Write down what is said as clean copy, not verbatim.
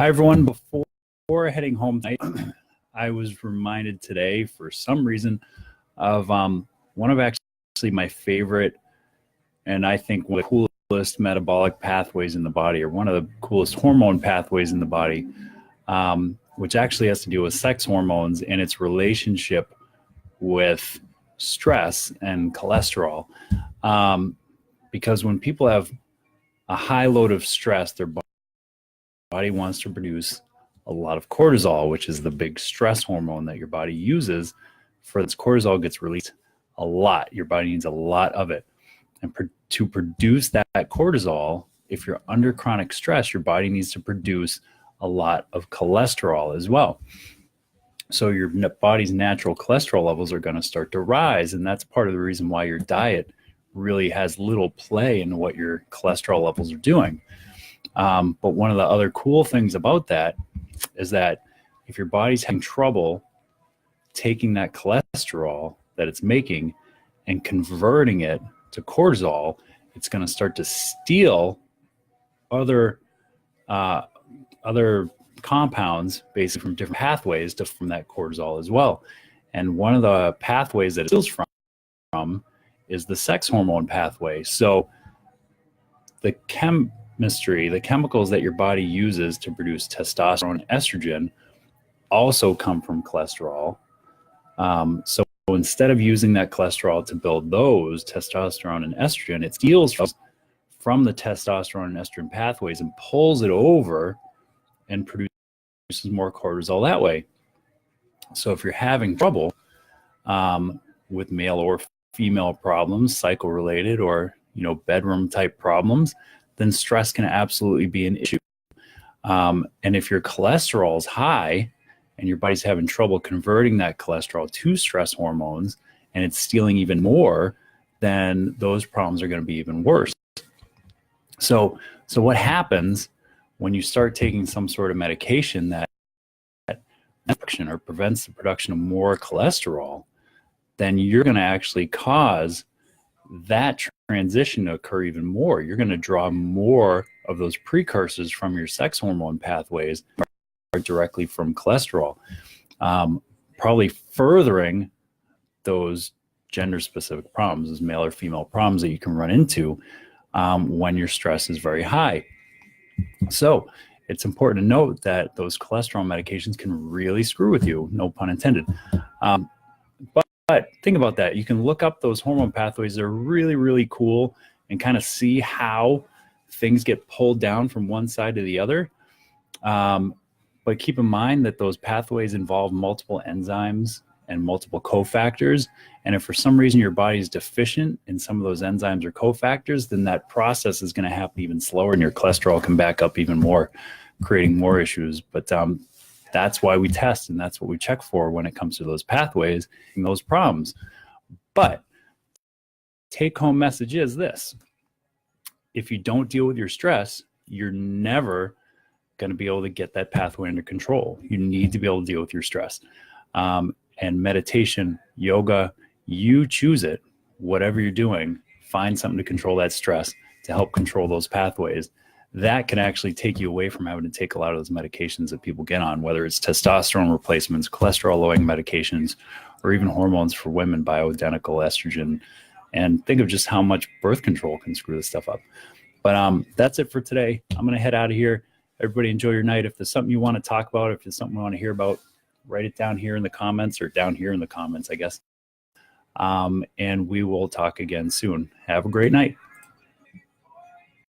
Hi, everyone. Before heading home tonight, I was reminded today, for some reason, of one of actually my favorite, and I think one of the coolest metabolic pathways in the body, or one of the coolest hormone pathways in the body, which actually has to do with sex hormones and its relationship with stress and cholesterol. Because when people have a high load of stress, their body wants to produce a lot of cortisol, which is the big stress hormone that your body uses. For its cortisol gets released a lot. Your body needs a lot of it. And to produce that cortisol, if you're under chronic stress, your body needs to produce a lot of cholesterol as well. So your body's natural cholesterol levels are going to start to rise. And that's part of the reason why your diet really has little play in what your cholesterol levels are doing. But one of the other cool things about that is that if your body's having trouble taking that cholesterol that it's making and converting it to cortisol, it's going to start to steal other compounds basically from different pathways from that cortisol as well. And one of the pathways that it steals from is the sex hormone pathway. So the chemicals that your body uses to produce testosterone and estrogen also come from cholesterol. So instead of using that cholesterol to build those testosterone and estrogen, it steals from the testosterone and estrogen pathways and pulls it over and produces more cortisol that way. So if you're having trouble with male or female problems, cycle related, or bedroom type problems, then stress can absolutely be an issue. And if your cholesterol is high and your body's having trouble converting that cholesterol to stress hormones, and it's stealing even more, then those problems are going to be even worse. So what when you start taking some sort of medication that or prevents the production of more cholesterol, then you're going to actually cause that transition to occur even more. You're going to draw more of those precursors from your sex hormone pathways directly from cholesterol, probably furthering those gender-specific problems, those male or female problems that you can run into when your stress is very high. So it's important to note that those cholesterol medications can really screw with you, no pun intended. But think about that. You can look up those hormone pathways. They're really, really cool, and kind of see how things get pulled down from one side to the other. But keep in mind that those pathways involve multiple enzymes and multiple cofactors. And if for some reason your body is deficient in some of those enzymes or cofactors, then that process is going to happen even slower, and your cholesterol can back up even more, creating more issues. But that's why we test, and that's what we check for when it comes to those pathways and those problems. But take-home message is this: if you don't deal with your stress, you're never going to be able to get that pathway under control. You need to be able to deal with your stress. And meditation, yoga, you choose it. Whatever you're doing, find something to control that stress, to help control those pathways. That can actually take you away from having to take a lot of those medications that people get on, whether it's testosterone replacements, cholesterol-lowering medications, or even hormones for women, bioidentical estrogen. And think of just how much birth control can screw this stuff up. But that's it for today. I'm going to head out of here. Everybody enjoy your night. If there's something you want to talk about, if there's something you want to hear about, write it down here in the comments, or down here in the comments, I guess. And we will talk again soon. Have a great night.